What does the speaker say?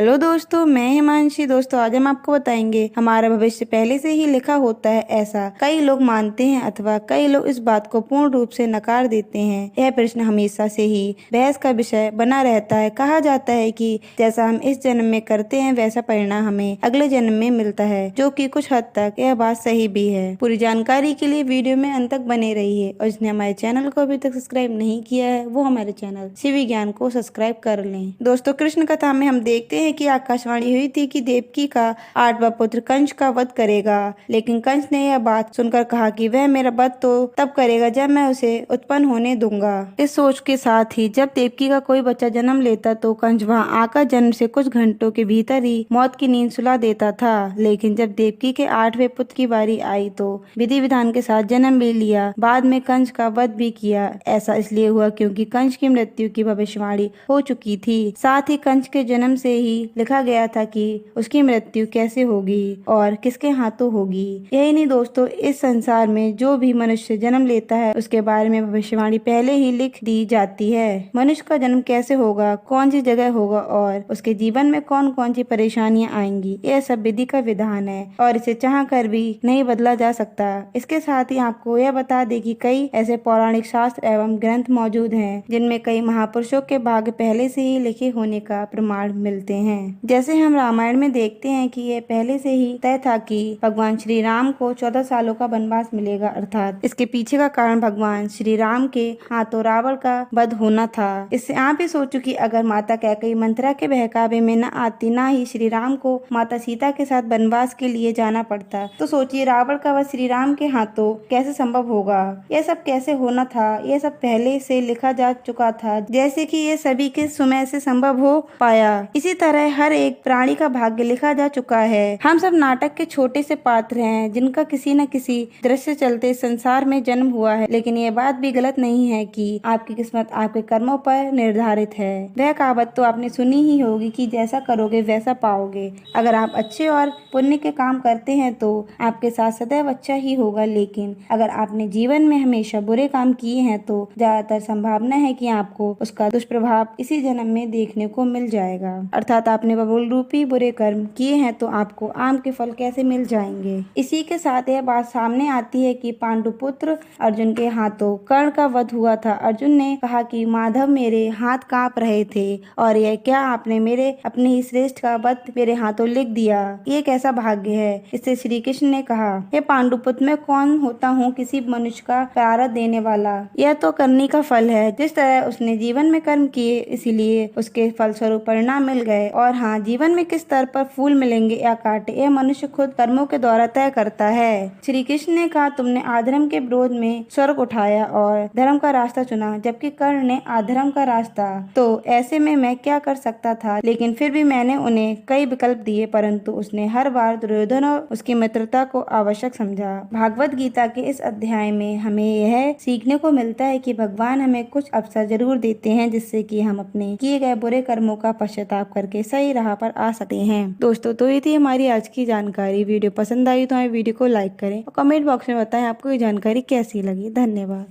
Hello दोस्तों, मैं हिमांशी। दोस्तों, आज हम आपको बताएंगे हमारा भविष्य पहले से ही लिखा होता है, ऐसा कई लोग मानते हैं अथवा कई लोग इस बात को पूर्ण रूप से नकार देते हैं। यह प्रश्न हमेशा से ही बहस का विषय बना रहता है। कहा जाता है कि जैसा हम इस जन्म में करते हैं वैसा परिणाम हमें अगले जन्म में मिलता है, जो कि कुछ हद तक यह बात सही भी है। पूरी जानकारी के लिए वीडियो में अंत तक बने रहिए और जिसने हमारे चैनल को अभी तक सब्सक्राइब नहीं किया है वो हमारे चैनल शिव विज्ञान को सब्सक्राइब कर लें। दोस्तों, कृष्ण कथा में हम देखते हैं कि आकाशवाणी हुई थी कि देवकी का 8वां पुत्र कंस का वध करेगा, लेकिन कंस ने यह बात सुनकर कहा कि वह मेरा वध तो तब करेगा जब मैं उसे उत्पन्न होने दूंगा। इस सोच के साथ ही जब देवकी का कोई बच्चा जन्म लेता तो कंस वहां आकर जन्म से कुछ घंटों के भीतर ही मौत की नींद सुला देता था। लेकिन जब देवकी के 8वें पुत्र की बारी आई तो विधि विधान के साथ जन्म भी लिया, बाद में कंस का वध भी किया। ऐसा इसलिए हुआ क्योंकि कंस की मृत्यु की भविष्यवाणी हो चुकी थी। साथ ही कंस के जन्म से ही लिखा गया था कि उसकी मृत्यु कैसे होगी और किसके हाथों होगी। यही नहीं दोस्तों, इस संसार में जो भी मनुष्य जन्म लेता है उसके बारे में भविष्यवाणी पहले ही लिख दी जाती है। मनुष्य का जन्म कैसे होगा, कौन सी जगह होगा और उसके जीवन में कौन कौन सी परेशानियां आएंगी, यह सब विधि का विधान है और इसे चाह कर भी नहीं बदला जा सकता। इसके साथ ही आपको यह बता दें कि कई ऐसे पौराणिक शास्त्र एवं ग्रंथ मौजूद हैं जिनमें कई महापुरुषों के भाग्य पहले से ही लिखे होने का प्रमाण मिलते हैं। जैसे हम रामायण में देखते हैं कि यह पहले से ही तय था कि भगवान श्री राम को 14 सालों का वनवास मिलेगा, अर्थात इसके पीछे का कारण भगवान श्री राम के हाथों रावण का वध होना था। इससे आप ही सोचो कि अगर माता कैकेयी मंथरा के बहकावे में न आती, ना ही श्री राम को माता सीता के साथ वनवास के लिए जाना पड़ता, तो सोचिए रावण का वध श्री राम के हाथों कैसे संभव होगा। यह सब कैसे होना था, यह सब पहले से लिखा जा चुका था, जैसे कि ये सभी के समय से संभव हो पाया। इसी तरह हर एक प्राणी का भाग्य लिखा जा चुका है। हम सब नाटक के छोटे से पात्र हैं जिनका किसी न किसी दृश्य चलते संसार में जन्म हुआ है, लेकिन ये बात भी गलत नहीं है कि आपकी किस्मत आपके कर्मों पर निर्धारित है। वह कहावत तो आपने सुनी ही होगी कि जैसा करोगे वैसा पाओगे। अगर आप अच्छे और पुण्य के काम करते हैं तो आपके साथ सदैव अच्छा ही होगा, लेकिन अगर आपने जीवन में हमेशा बुरे काम किए हैं तो ज्यादातर संभावना है कि आपको उसका दुष्प्रभाव इसी जन्म में देखने को मिल जाएगा। अर्थात आपने बबूल रूपी बुरे कर्म किए हैं तो आपको आम के फल कैसे मिल जाएंगे। इसी के साथ यह बात सामने आती है कि पांडुपुत्र अर्जुन के हाथों कर्ण का वध हुआ था। अर्जुन ने कहा कि माधव मेरे हाथ कांप रहे थे और यह क्या आपने मेरे अपने ही श्रेष्ठ का वध मेरे हाथों लिख दिया, ये कैसा भाग्य है। इससे श्री कृष्ण ने कहा, हे पांडुपुत्र, मैं कौन होता हूँ किसी मनुष्य का प्रारब्ध देने वाला, यह तो करनी का फल है। जिस तरह उसने जीवन में कर्म किए इसीलिए उसके फलस्वरूप परिणाम मिल गए, और हाँ, जीवन में किस स्तर पर फूल मिलेंगे या कांटे यह मनुष्य खुद कर्मों के द्वारा तय करता है। श्री कृष्ण ने कहा, तुमने अधर्म के विरोध में स्वर्ग उठाया और धर्म का रास्ता चुना, जबकि कर्ण ने अधर्म का रास्ता। तो ऐसे में मैं क्या कर सकता था, लेकिन फिर भी मैंने उन्हें कई विकल्प दिए, परंतु उसने हर बार दुर्योधन और उसकी मित्रता को आवश्यक समझा। भागवत गीता के इस अध्याय में हमें यह सीखने को मिलता है कि भगवान हमें कुछ अवसर जरूर देते हैं जिससे कि हम अपने किए गए बुरे कर्मों का पश्चाताप करके सही राह पर आ सकते हैं। दोस्तों, तो ये थी हमारी आज की जानकारी। वीडियो पसंद आई तो हमारे वीडियो को लाइक करें और कमेंट बॉक्स में बताएं आपको ये जानकारी कैसी लगी। धन्यवाद।